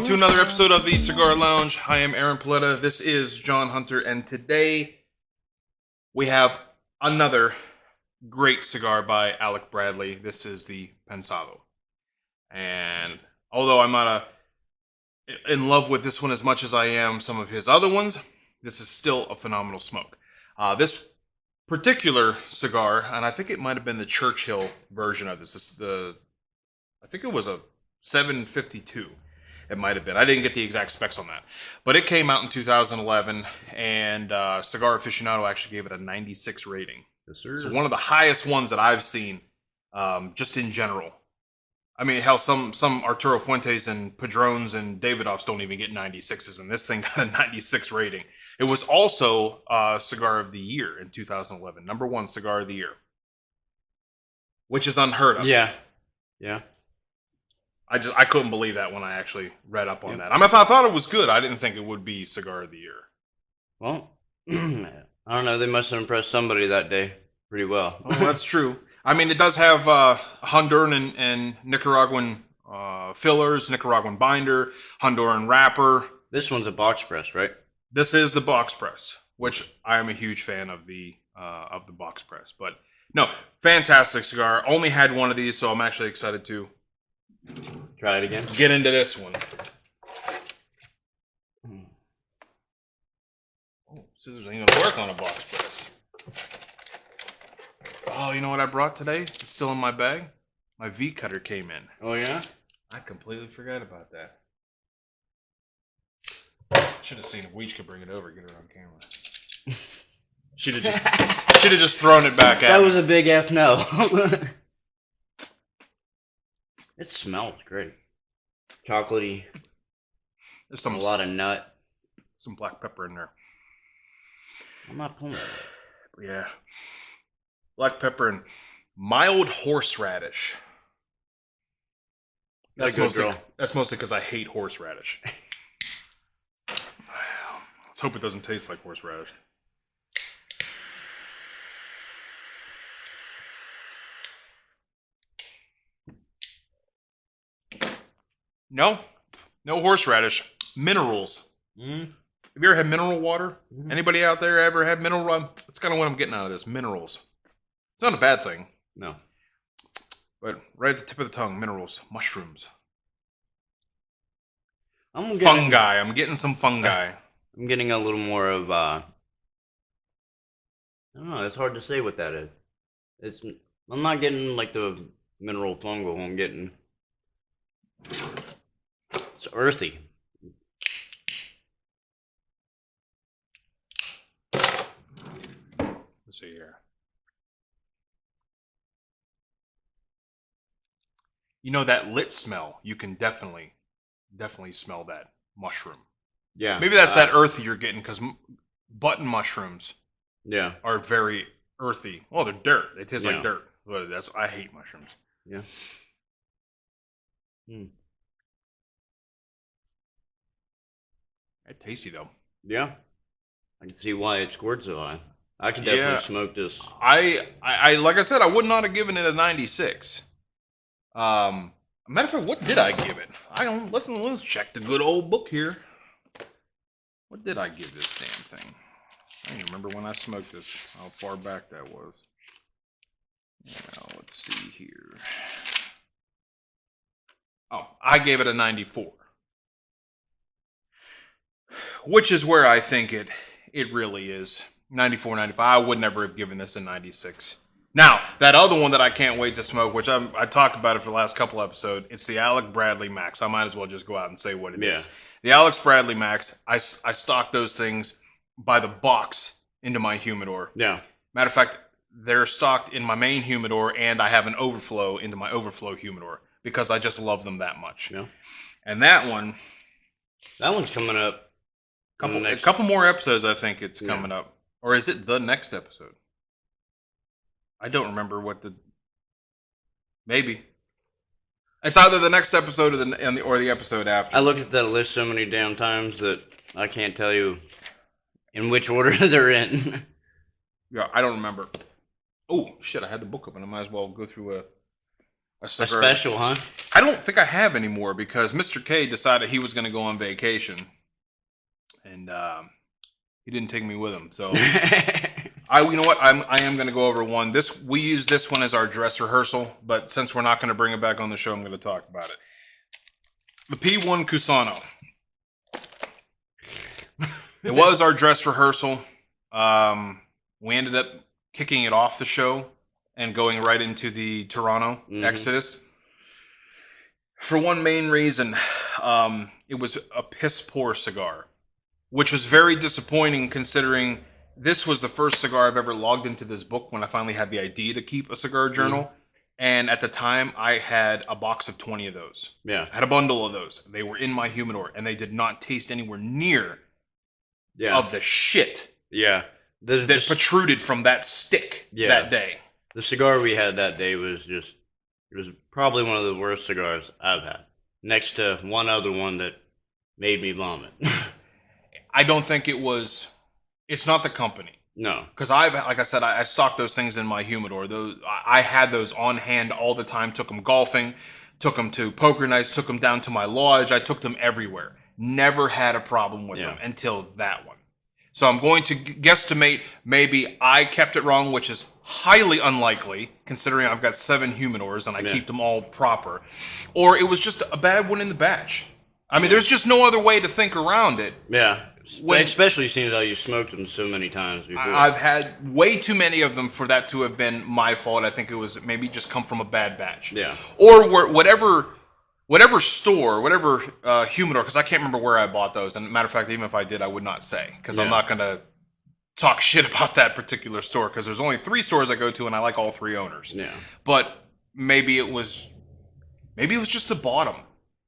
to another episode of the Cigar Lounge. I am Aaron Paoletta. This is John Hunter, and today we have another great cigar by Alec Bradley. This is the Pensado. And although I'm not in love with this one as much as I am some of his other ones, this is still a phenomenal smoke. This particular cigar, and I think it might have been the Churchill version of this. I think it was a 752. It might have been. I didn't get the exact specs on that. But it came out in 2011, and Cigar Aficionado actually gave it a 96 rating. Yes, sir. It's one of the highest ones that I've seen, just in general. I mean, hell, some Arturo Fuentes and Padrones and Davidoffs don't even get 96s, and this thing got a 96 rating. It was also Cigar of the Year in 2011. #1 Cigar of the Year. Which is unheard of. Yeah. I couldn't believe that when I actually read up on that. I mean, I thought it was good. I didn't think it would be Cigar of the Year. Well, I don't know. They must have impressed somebody that day pretty well. Oh, that's true. I mean, it does have Honduran and Nicaraguan fillers, Nicaraguan binder, Honduran wrapper. This one's a box press, right? This is the box press, which I am a huge fan of the box press. But no, fantastic cigar. Only had one of these, so I'm actually excited to try it again. Get into this one. Oh, scissors ain't gonna work on a box press. Oh, you know what I brought today? It's still in my bag. My V cutter came in. Oh yeah? I completely forgot about that. Should have seen if Weege could bring it over, get it on camera. Should have just thrown it back at That me. was a big F no. It smells great. Chocolatey. There's A lot of nut. some black pepper in there. I'm not pulling it. Yeah. Black pepper and mild horseradish. That's mostly because I hate horseradish. Let's hope it doesn't taste like horseradish. No horseradish. Minerals. Mm. Have you ever had mineral water? Mm-hmm. Anybody out there ever had mineral water? That's kind of what I'm getting out of this. Minerals. It's not a bad thing. No. But right at the tip of the tongue, minerals. Mushrooms. Fungi. I'm getting some fungi. I'm getting a little more of, I don't know, it's hard to say what that is. I'm not getting like the mineral fungal, I'm getting, it's earthy. Let's see here. You know, that lit smell, you can definitely smell that mushroom. Yeah. Maybe that's that earthy you're getting, because button mushrooms are very earthy. Oh, they're dirt. They taste like dirt. But I hate mushrooms. Yeah. They're tasty though. Yeah. I can see why it scored so high. I could definitely smoke this. I like I said, I would not have given it a 96. Matter of fact, what did I give it? Let's check the good old book here. What did I give this damn thing? I don't even remember when I smoked this, how far back that was. Now, let's see here. Oh, I gave it a 94. Which is where I think it really is. 94, 95. I would never have given this a 96. Now, that other one that I can't wait to smoke, which I talked about it for the last couple episodes, it's the Alec Bradley Max. I might as well just go out and say what it is. The Alec Bradley Max, I stock those things by the box into my humidor. Yeah. Matter of fact, they're stocked in my main humidor, and I have an overflow into my overflow humidor because I just love them that much. Yeah. And that one's coming up. A couple more episodes, I think it's coming up. Or is it the next episode? I don't remember maybe. It's either the next episode or the episode after. I looked at that list so many damn times that I can't tell you in which order they're in. Yeah, I don't remember. Oh, shit, I had the book open. I might as well go through A special, huh? I don't think I have anymore because Mr. K decided he was going to go on vacation, and he didn't take me with him. So, you know what? I am going to go over one. We use this one as our dress rehearsal, but since we're not going to bring it back on the show, I'm going to talk about it. The P1 Cusano. It was our dress rehearsal. We ended up kicking it off the show and going right into the Toronto Exodus. For one main reason, it was a piss poor cigar, which was very disappointing considering this was the first cigar I've ever logged into this book when I finally had the idea to keep a cigar journal. And at the time, I had a box of 20 of those. Yeah. I had a bundle of those. They were in my humidor, and they did not taste anywhere near of the shit that protruded from that stick that day. The cigar we had that day was probably one of the worst cigars I've had. Next to one other one that made me vomit. I don't think it's not the company. No. Because like I said, I stocked those things in my humidor. I had those on hand all the time. Took them golfing, took them to poker nights, took them down to my lodge. I took them everywhere. Never had a problem with them until that one. So I'm going to guesstimate maybe I kept it wrong, which is highly unlikely considering I've got 7 humidors and I keep them all proper. Or it was just a bad one in the batch. I mean, there's just no other way to think around it. Yeah. Especially seeing how you smoked them so many times before. I've had way too many of them for that to have been my fault. I think it was maybe just come from a bad batch. Yeah. Or whatever store, whatever humidor, because I can't remember where I bought those. And matter of fact, even if I did, I would not say. Because I'm not going to talk shit about that particular store. Because there's only 3 stores I go to, and I like all 3 owners. Yeah. But maybe it was just the bottom.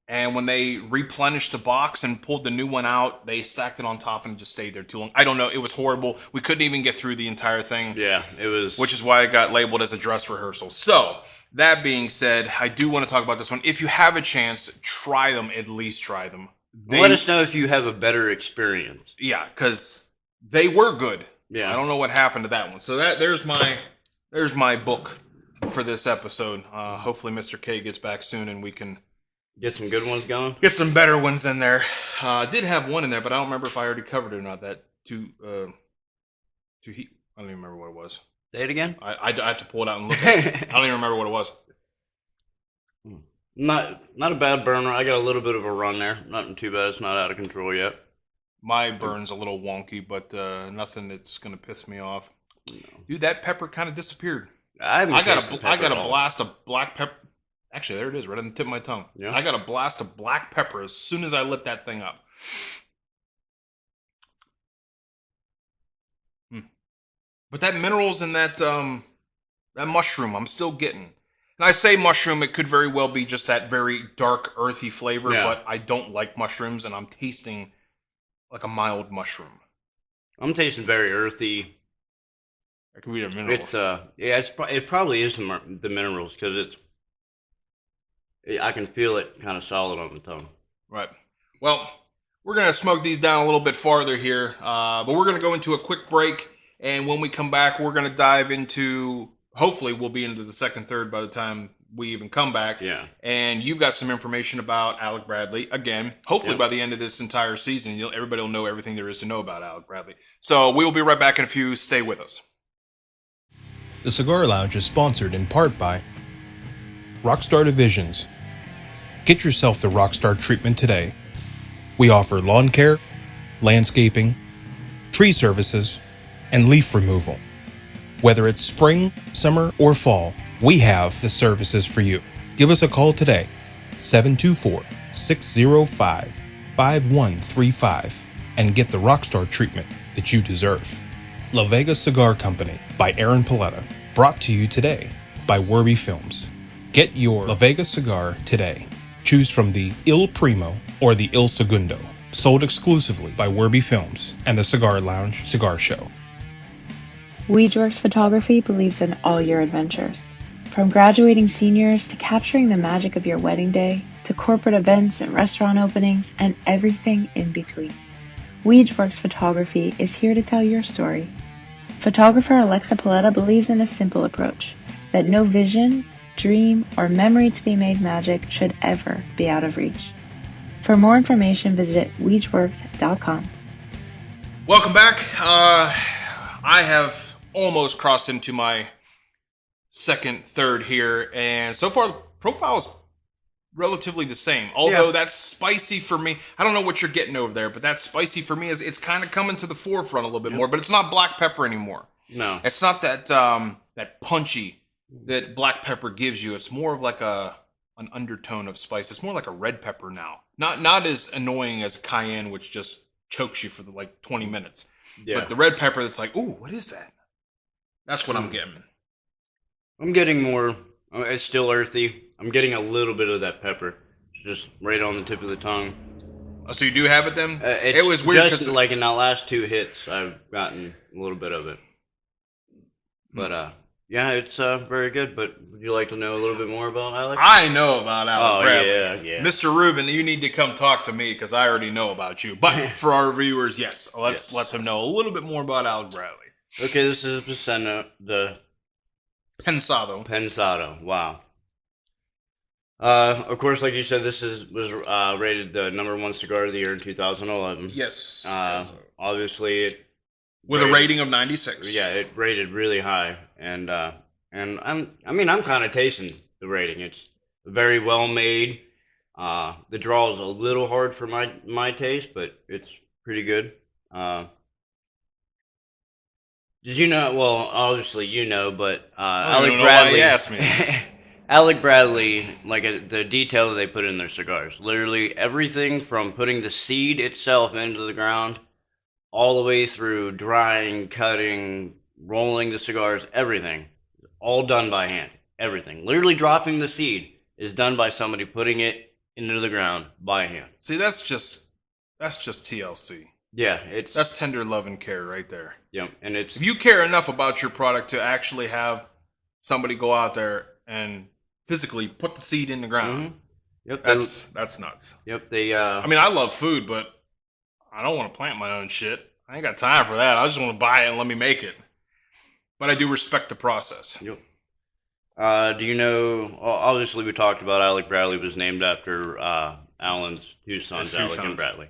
And when they replenished the box and pulled the new one out, they stacked it on top and just stayed there too long. I don't know. It was horrible. We couldn't even get through the entire thing. Yeah, it was. Which is why it got labeled as a dress rehearsal. So, that being said, I do want to talk about this one. If you have a chance, try them. At least try them. Let us know if you have a better experience. Yeah, because they were good. Yeah. I don't know what happened to that one. So there's my book for this episode. Hopefully Mr. K gets back soon and we can get some good ones going. Get some better ones in there. I did have one in there, but I don't remember if I already covered it or not. That to heat. I don't even remember what it was. Say it again. I have to pull it out and look at it. I don't even remember what it was. Not a bad burner. I got a little bit of a run there. Nothing too bad. It's not out of control yet. My burn's a little wonky, but nothing that's gonna piss me off. No. Dude, that pepper kind of disappeared. I got a blast of black pepper. Actually, there it is, right on the tip of my tongue. Yeah. I got a blast of black pepper as soon as I lit that thing up. But that minerals and that mushroom, I'm still getting. And I say mushroom, it could very well be just that very dark, earthy flavor, but I don't like mushrooms, and I'm tasting like a mild mushroom. I'm tasting very earthy. It could be the minerals. It probably is the minerals because I can feel it kind of solid on the tongue. Right. Well, we're going to smoke these down a little bit farther here, but we're going to go into a quick break, and when we come back, we're going to dive into, hopefully we'll be into the second, third by the time we even come back. Yeah. And you've got some information about Alec Bradley. Again, hopefully by the end of this entire season, everybody will know everything there is to know about Alec Bradley. So we will be right back in a few. Stay with us. The Cigar Lounge is sponsored in part by Rockstar Divisions. Get yourself the Rockstar treatment today. We offer lawn care, landscaping, tree services, and leaf removal. Whether it's spring, summer, or fall, we have the services for you. Give us a call today, 724-605-5135, and get the Rockstar treatment that you deserve. La Vega Cigar Company by Aaron Paoletta. Brought to you today by Wurby Films. Get your La Vega cigar today. Choose from the Il Primo or the Il Segundo. Sold exclusively by Wurby Films and the Cigar Lounge Cigar Show. Weege Photography believes in all your adventures. From graduating seniors to capturing the magic of your wedding day, to corporate events and restaurant openings, and everything in between. Weege Photography is here to tell your story. Photographer Alexa Paoletta believes in a simple approach, that no vision dream, or memory to be made magic should ever be out of reach. For more information, visit weegeworks.com. Welcome back. I have almost crossed into my second, third here, and so far the profile is relatively the same. Although that's spicy for me. I don't know what you're getting over there, but that spicy for me is it's kind of coming to the forefront a little bit more. But it's not black pepper anymore. No, it's not that that punchy that black pepper gives you. It's more of like an undertone of spice. It's more like a red pepper now. Not as annoying as a cayenne, which just chokes you for like 20 minutes. Yeah. But the red pepper that's like, ooh, what is that? That's what I'm getting. I'm getting more. It's still earthy. I'm getting a little bit of that pepper, just right on the tip of the tongue. Oh, so you do have it then? It was weird just like in the last 2 hits, I've gotten a little bit of it. But yeah, it's very good. But would you like to know a little bit more about Alec? I know about Alec Bradley. Yeah. Mr. Rubin, you need to come talk to me because I already know about you. But for our viewers, yes, let's let them know a little bit more about Alec Bradley. Okay, this is the Pensado. Wow. Of course, like you said, this was rated the #1 cigar of the year in 2011. Yes. Obviously, it with a rating of 96. Yeah, it rated really high, and I'm kind of tasting the rating. It's very well made. The draw is a little hard for my taste, but it's pretty good. Did you know? Well, obviously you know, but Alec Bradley. Why you asked me. Alec Bradley, like the detail that they put in their cigars, literally everything from putting the seed itself into the ground, all the way through drying, cutting, rolling the cigars, everything, all done by hand. Everything, literally dropping the seed, is done by somebody putting it into the ground by hand. See, that's just TLC. Yeah, that's tender love and care right there. Yeah, and it's if you care enough about your product to actually have somebody go out there and physically put the seed in the ground. Mm-hmm. Yep, that's nuts. Yep, I mean, I love food, but I don't want to plant my own shit. I ain't got time for that. I just want to buy it and let me make it. But I do respect the process. Yep. Do you know? Obviously, we talked about Alec Bradley was named after Alan's two sons, Alec and Bradley.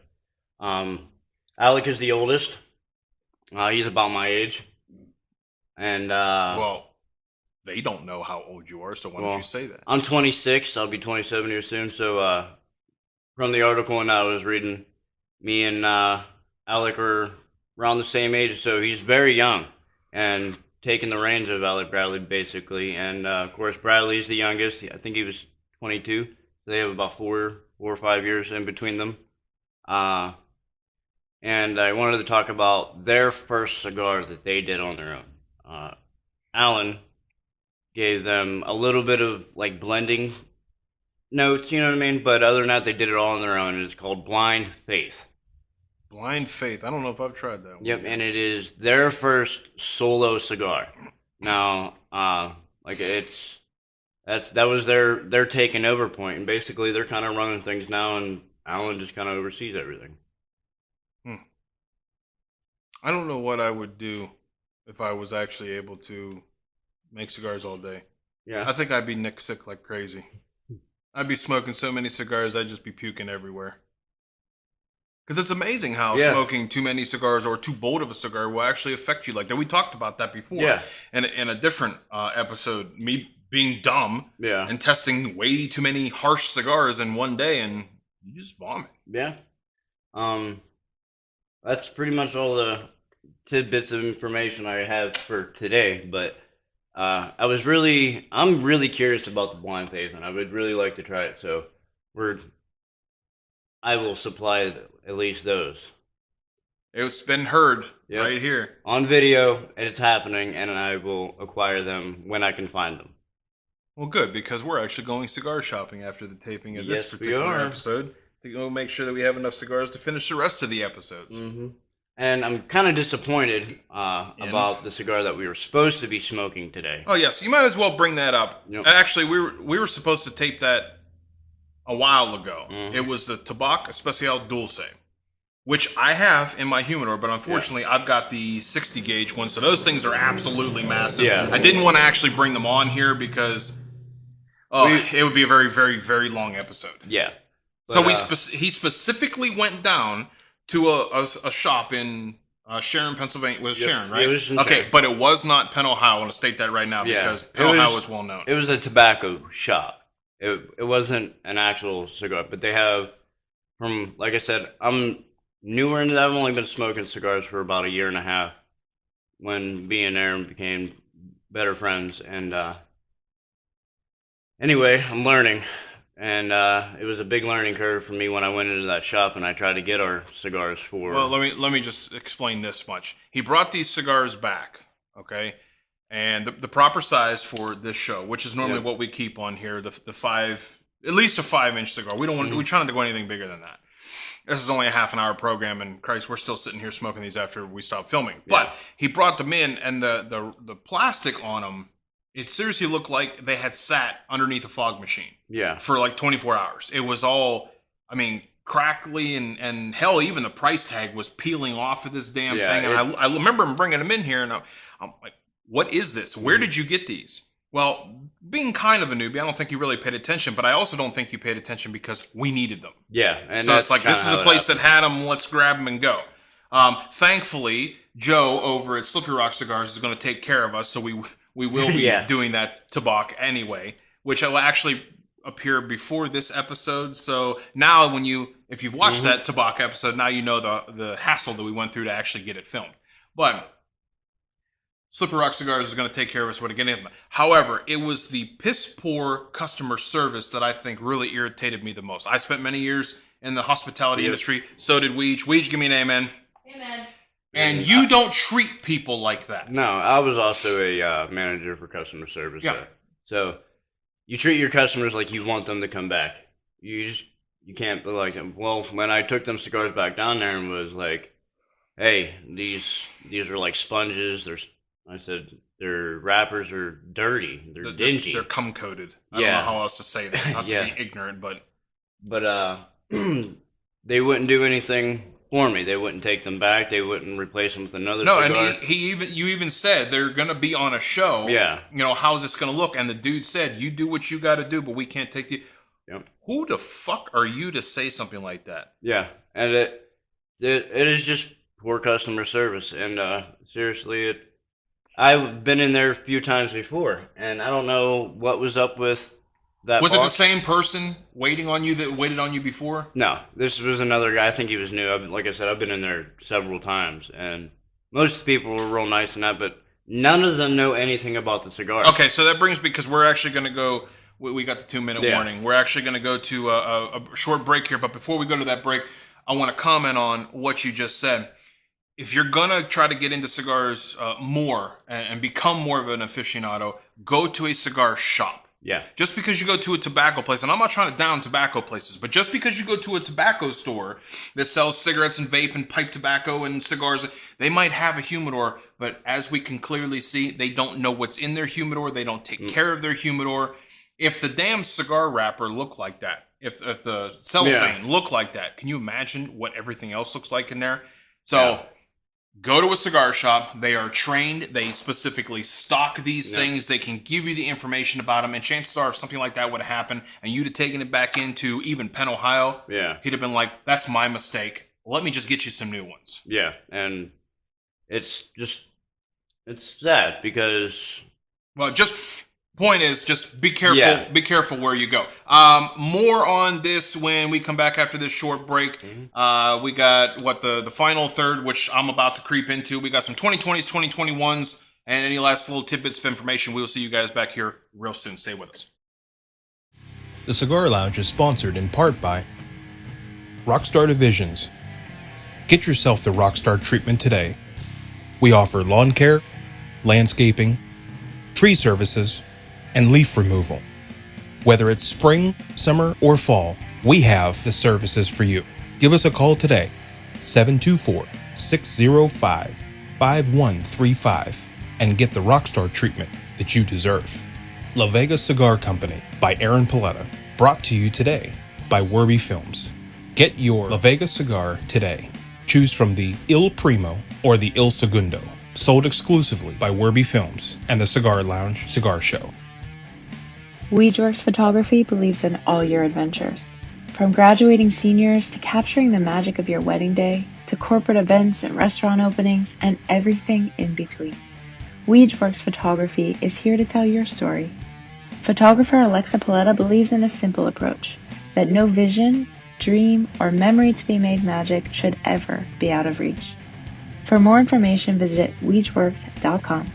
Alec is the oldest. He's about my age, and well, they don't know how old you are, so why don't you say that? I'm 26. I'll be 27 here soon. So, from the article and I was reading, me and Alec are around the same age, so he's very young and taking the reins of Alec Bradley basically. And of course, Bradley's the youngest. I think he was 22. So they have about 4 or 5 years in between them. And I wanted to talk about their first cigar that they did on their own. Alan gave them a little bit of like blending notes, you know what I mean? But other than that, they did it all on their own. And it's called Blind Faith. Blind Faith. I don't know if I've tried that one. Yep, and it is their first solo cigar. Now, like that was their taking over point, and basically they're kind of running things now, and Alan just kind of oversees everything. I don't know what I would do if I was actually able to make cigars all day. Yeah, I think I'd be Nick sick like crazy. I'd be smoking so many cigars, I'd just be puking everywhere. Because it's amazing how smoking too many cigars or too bold of a cigar will actually affect you like that. We talked about that before. Yeah. In a different episode, me being dumb and testing way too many harsh cigars in one day, and you just vomit. Yeah. That's pretty much all the tidbits of information I have for today. But I'm really curious about the Blind Faith, and I would really like to try it. So I will supply at least those. It's been heard right here on video, and it's happening, and I will acquire them when I can find them. Well, good, because we're actually going cigar shopping after the taping of this particular episode. We'll make sure that we have enough cigars to finish the rest of the episodes. Mm-hmm. And I'm kind of disappointed about the cigar that we were supposed to be smoking today. Oh yes, you might as well bring that up. Yep. Actually, we were supposed to tape that a while ago. Mm-hmm. It was the Tabac Especial Dulce, which I have in my humidor, but unfortunately I've got the 60 gauge one, so those things are absolutely massive. Yeah. I didn't want to actually bring them on here because Oh, it would be a very, very, very long episode. Yeah. So he specifically went down to a shop in Sharon, Pennsylvania. Was Sharon, right? It was in okay, Sharon. but it was not Penn, Ohio. I want to state that right now because Penn, Ohio is well known. It was a tobacco shop. It wasn't an actual cigar, but they have like I said, I'm newer into that. I've only been smoking cigars for about a year and a half when me and Aaron became better friends. And anyway, I'm learning. And it was a big learning curve for me when I went into that shop and I tried to get our cigars for... Well, let me just explain this much. He brought these cigars back, okay? And the proper size for this show, which is normally what we keep on here, the 5, at least a 5-inch cigar. We don't want we try not to go anything bigger than that. This is only a half an hour program, and Christ, we're still sitting here smoking these after we stopped filming. Yeah. But he brought them in, and the plastic on them, it seriously looked like they had sat underneath a fog machine. Yeah. For like 24 hours. It was all, I mean, crackly and hell, even the price tag was peeling off of this damn thing. And I remember him bringing them in here, and I'm like, what is this? Where did you get these? Well, being kind of a newbie, I don't think you really paid attention, but I also don't think you paid attention because we needed them. Yeah. And so it's like, this is a place that had them, let's grab them and go. Thankfully, Joe over at Slippery Rock Cigars is going to take care of us, so we will be doing that tabak anyway, which will actually appear before this episode. So now if you've watched that tabak episode, now you know the hassle that we went through to actually get it filmed. But Slippery Rock Cigars is going to take care of us with again. However, it was the piss poor customer service that I think really irritated me the most. I spent many years in the hospitality industry. So did Weege. Weege, give me an amen. Amen. And you don't treat people like that. No, I was also a manager for customer service. Yeah. So you treat your customers like you want them to come back. You can't be like, well, when I took them cigars back down there and was like, hey, these are like sponges. I said, their wrappers are dirty. They're dingy. They're cum coated. I don't know how else to say that. Not to be ignorant, but they wouldn't do anything for me. They wouldn't take them back. They wouldn't replace them with another cigar. And you even said they're gonna be on a show. Yeah. You know, how's this gonna look? And the dude said, you do what you gotta do, but we can't take the... Yep. Who the fuck are you to say something like that? Yeah. And it is just poor customer service. And seriously, I've been in there a few times before, and I don't know what was up with that. Was it the same person waiting on you that waited on you before? No, this was another guy. I think he was new. Like I said, I've been in there several times, and most people were real nice and that, but none of them know anything about the cigar. Okay, so that brings me, because we're actually going to go, we got the 2-minute warning. We're actually going to go to a short break here, but before we go to that break, I want to comment on what you just said. If you're going to try to get into cigars more and become more of an aficionado, go to a cigar shop. Yeah. Just because you go to a tobacco place, and I'm not trying to down tobacco places, but just because you go to a tobacco store that sells cigarettes and vape and pipe tobacco and cigars, they might have a humidor, but as we can clearly see, they don't know what's in their humidor. They don't take care of their humidor. If the damn cigar wrapper looked like that, if the cellophane looked like that, can you imagine what everything else looks like in there? So go to a cigar shop. They are trained. They specifically stock these things. They can give you the information about them. And chances are, if something like that would have happened and you'd have taken it back into even Penn, Ohio, he'd have been like, that's my mistake. Let me just get you some new ones. Yeah. And it's sad because... Well, point is, just be careful. Yeah. Be careful where you go. More on this when we come back after this short break. We got the final third, which I'm about to creep into. We got some 2020s, 2021s, and any last little tidbits of information. We will see you guys back here real soon. Stay with us. The Cigar Lounge is sponsored in part by Rockstar Divisions. Get yourself the Rockstar treatment today. We offer lawn care, landscaping, tree services, and leaf removal. Whether it's spring, summer, or fall, we have the services for you. Give us a call today, 724-605-5135, and get the Rockstar treatment that you deserve. La Vega Cigar Company by Aaron Paoletta, brought to you today by Wurby Films. Get your La Vega cigar today. Choose from the Il Primo or the Il Segundo, sold exclusively by Wurby Films and the Cigar Lounge Cigar Show. Weege Photography believes in all your adventures. From graduating seniors to capturing the magic of your wedding day, to corporate events and restaurant openings, and everything in between. Weege Photography is here to tell your story. Photographer Alexa Paoletta believes in a simple approach, that no vision, dream, or memory to be made magic should ever be out of reach. For more information, visit weegeworks.com.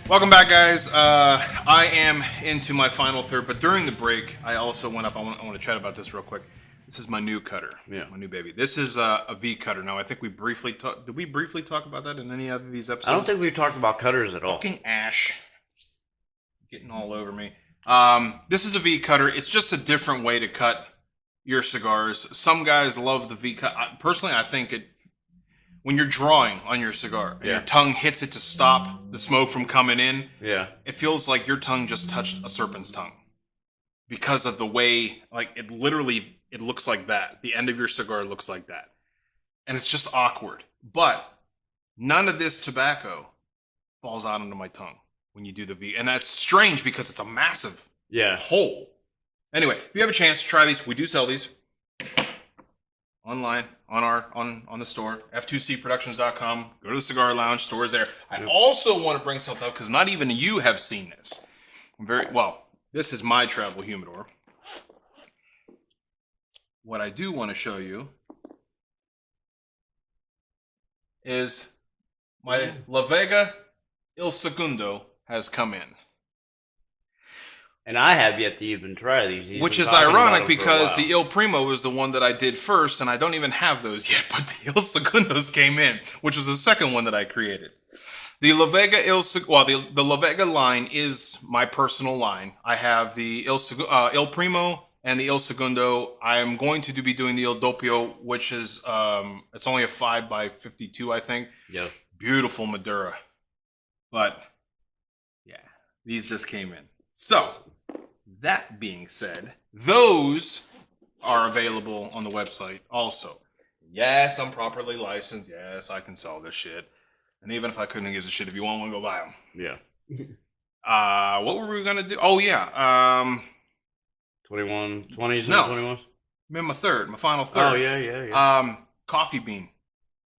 Welcome back, guys. I am into my final third, but during the break, I also went up. I want to chat about this real quick. This is my new cutter. Yeah. My new baby. This is a V cutter. Now, I think we briefly talked. Did we briefly talk about that in any of these episodes? I don't think we've talked about cutters at all. Fucking ash. Getting all over me. This is a V cutter. It's just a different way to cut your cigars. Some guys love the V cut. Personally, I think when you're drawing on your cigar and your tongue hits it to stop the smoke from coming in, it feels like your tongue just touched a serpent's tongue because of the way, like, it looks like that. The end of your cigar looks like that. And it's just awkward. But none of this tobacco falls out onto my tongue when you do the V. And that's strange because it's a massive hole. Anyway, if you have a chance to try these, we do sell these online on the store, f2cproductions.com. Go to the Cigar Lounge, stores there. I also want to bring something up because not even you have seen this. This is my travel humidor. What I do want to show you is my La Vega Il Segundo has come in. And I have yet to even try these. Which is ironic because the Il Primo was the one that I did first, and I don't even have those yet, but the Il Segundos came in, which was the second one that I created. The La Vega the La Vega line is my personal line. I have the Il Primo and the Il Segundo. I am going to be doing the Il Doppio, which is it's only a 5x52, I think. Yeah. Beautiful Madura. But yeah, these just came in. So, that being said, those are available on the website also. Yes, I'm properly licensed. Yes, I can sell this shit. And even if I couldn't give a shit, if you want one, go buy them. Yeah. What were we going to do? Oh, yeah. 20s and 21s? I'm in my final third. Oh, yeah. Coffee bean.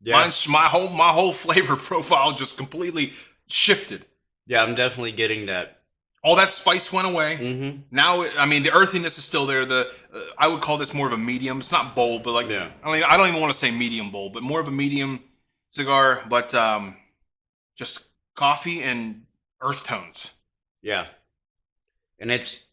Yeah. My whole flavor profile just completely shifted. Yeah, I'm definitely getting that. All that spice went away. Mm-hmm. Now, the earthiness is still there. I would call this more of a medium. It's not bold, but I don't even want to say medium bold, but more of a medium cigar. But just coffee and earth tones. Yeah, and it's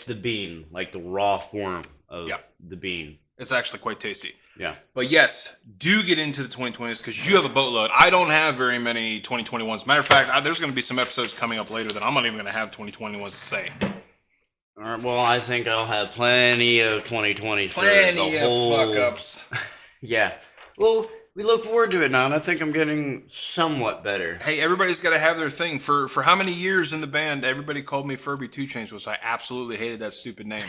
the bean, like the raw form of the bean. It's actually quite tasty. Yeah. But yes, do get into the 2020s because you have a boatload. I don't have very many 2021s. Matter of fact, there's going to be some episodes coming up later that I'm not even going to have 2021s to say. All right, well, I think I'll have plenty of 2020s. Plenty of fuck-ups. Yeah. Well, we look forward to it now, and I think I'm getting somewhat better. Hey, everybody's got to have their thing. For how many years in the band, everybody called me FURBY 2 Chainz, which I absolutely hated that stupid name.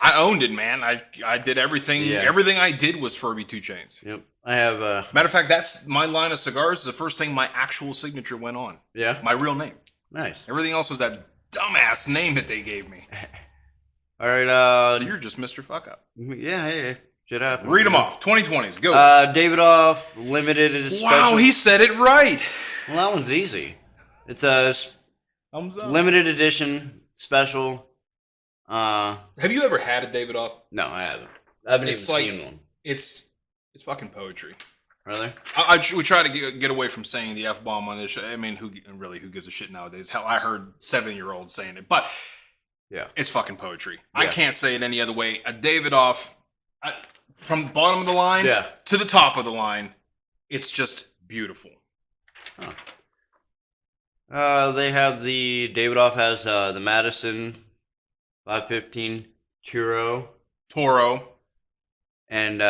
I owned it, man. I did everything. Yeah. Everything I did was FURBY 2 Chainz. Yep. I have... Matter of fact, that's my line of cigars. Is the first thing my actual signature went on. Yeah? My real name. Nice. Everything else was that dumbass name that they gave me. All right. So you're just Mr. Fuck Up. Yeah, hey. Shit happens. Read them off. 2020s. Go. Davidoff Limited Special. Wow, he said it right. Well, that one's easy. It's a limited edition special. Have you ever had a Davidoff? No, I haven't. I haven't even seen one. It's fucking poetry. Really? We try to get away from saying the F-bomb on this show. Who gives a shit nowadays? Hell, I heard 7-year-olds saying it. But yeah, it's fucking poetry. Yeah. I can't say it any other way. A Davidoff... from the bottom of the line to the top of the line, it's just beautiful. Huh. They have Davidoff has the Madison 515 Toro. And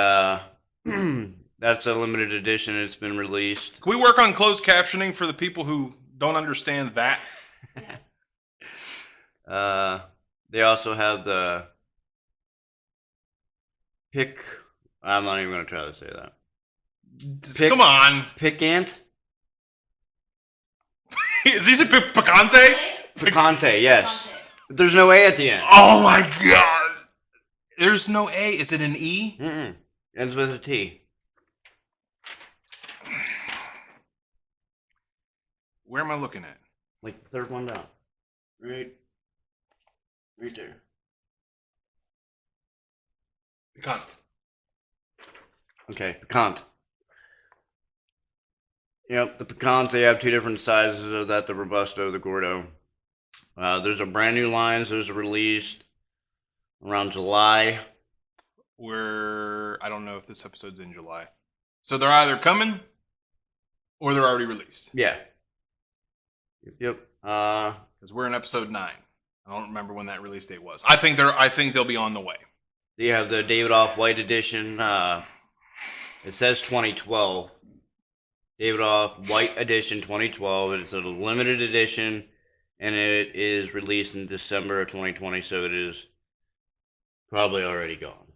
that's a limited edition. It's been released. Can we work on closed captioning for the people who don't understand that? They also have the I'm not even going to try to say that. Come on. Picant? Is these a Picante? Picante, yes. There's no A at the end. Oh my god! There's no A. Is it an E? Mm-mm. Ends with a T. Where am I looking at? Like the third one down. Right there. Cunt. Okay, picante. Yep, the picante, they have two different sizes of that, the Robusto, the Gordo. There's a brand new lines. Those are released around July. I don't know if this episode's in July. So they're either coming or they're already released. Yeah. Yep. Because we're in episode 9. I don't remember when that release date was. I think they'll be on the way. You have the Davidoff White Edition. It says 2012. Davidoff White Edition 2012. It's a limited edition, and it is released in December of 2020, so it is probably already gone.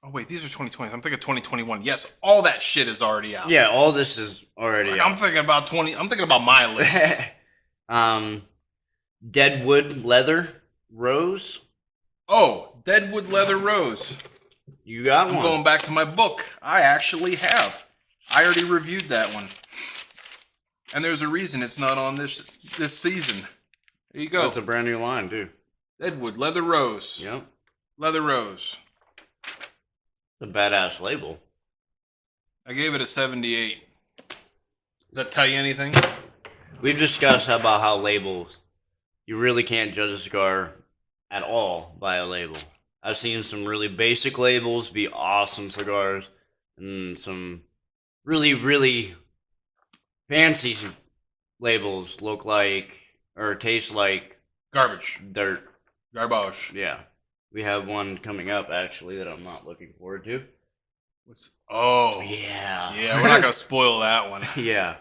Oh wait, these are 2020. I'm thinking 2021. Yes, all that shit is already out. Yeah, all this is already out. I'm thinking about 20. I'm thinking about my list. Deadwood Leather Rose. Oh, Deadwood Leather Rose. You got I'm one. going back to my book. I actually have. I already reviewed that one. And there's a reason it's not on this season. There you go. That's a brand new line, too. Deadwood Leather Rose. Yep. Leather Rose. It's a badass label. I gave it a 78. Does that tell you anything? We've discussed about how labels, you really can't judge a cigar at all by a label. I've seen some really basic labels be awesome cigars, and some really, really fancy labels look like, or taste like Garbage. dirt. Garbage. Yeah. We have one coming up, actually, that I'm not looking forward to. Oh. Yeah. Yeah, we're not going to spoil that one. Yeah.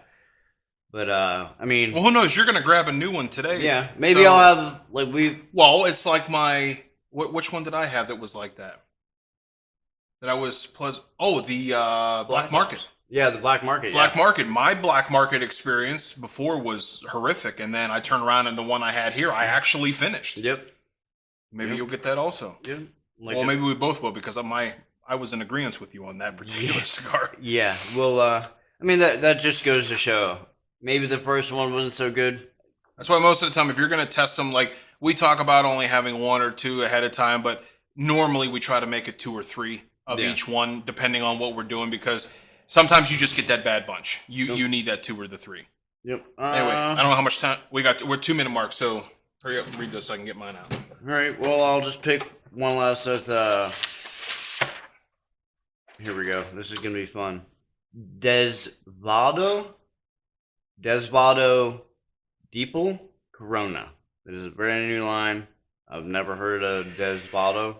But, I mean... Well, who knows? You're going to grab a new one today. Yeah. Maybe I'll have, like, Well, it's like my... Which one did I have that was like that? That I was... Oh, the Black Market. Yeah, the Black Market. Black Market. My Black Market experience before was horrific, and then I turned around and the one I had here, I actually finished. Yep. Maybe you'll get that also. Yep. Well, maybe we both will, because I was in agreement with you on that particular cigar. Yeah. Well, I mean, that just goes to show. Maybe the first one wasn't so good. That's why most of the time, if you're going to test them, like we talk about only having 1 or 2 ahead of time, but normally we try to make it 2 or 3 of each one, depending on what we're doing, because sometimes you just get that bad bunch. You need that 2 or the 3. Yep. Anyway, I don't know how much time we got. We're 2-minute mark, so hurry up and read this so I can get mine out. All right. Well, I'll just pick one last. Here we go. This is gonna be fun. Desvado Deeple Corona. It is a brand new line. I've never heard of Desvado.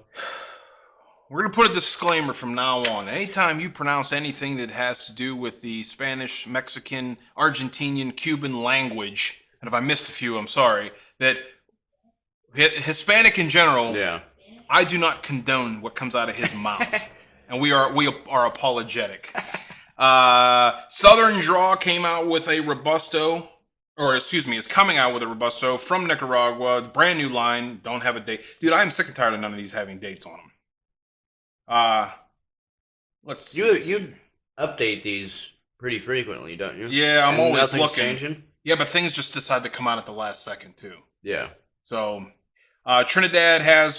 We're going to put a disclaimer from now on. Anytime you pronounce anything that has to do with the Spanish, Mexican, Argentinian, Cuban language, and if I missed a few, I'm sorry, that Hispanic in general, I do not condone what comes out of his mouth. And we are apologetic. Southern Draw came out with a Robusto, or excuse me, is coming out with a Robusto from Nicaragua, brand new line, don't have a date. Dude, I am sick and tired of none of these having dates on them. Let's see. You update these pretty frequently, don't you? Yeah, I'm always looking. Changing? Yeah, but things just decide to come out at the last second too. Yeah. So, Trinidad has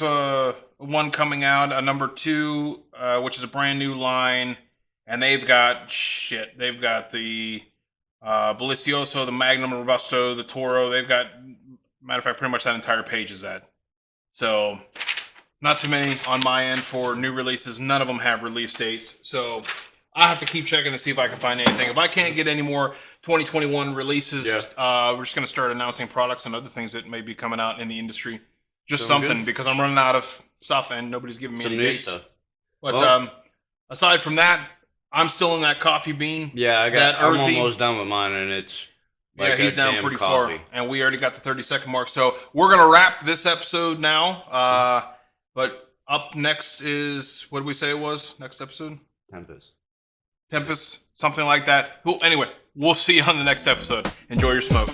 one coming out, a number 2, which is a brand new line, and they've got the Delicioso, the Magnum Robusto, the Toro. They've got, matter of fact, pretty much that entire page is that. So, not too many on my end for new releases. None of them have release dates. So I have to keep checking to see if I can find anything. If I can't get any more 2021 releases, we're just going to start announcing products and other things that may be coming out in the industry. Just something, because I'm running out of stuff and nobody's giving me any dates. Stuff. But aside from that, I'm still in that coffee bean. Yeah, I'm almost done with mine, and it's like he's down pretty far. And we already got the 30-second mark. So we're going to wrap this episode now. But up next is, what did we say it was? Next episode? Tempest. Something like that. Well, anyway, we'll see you on the next episode. Enjoy your smoke.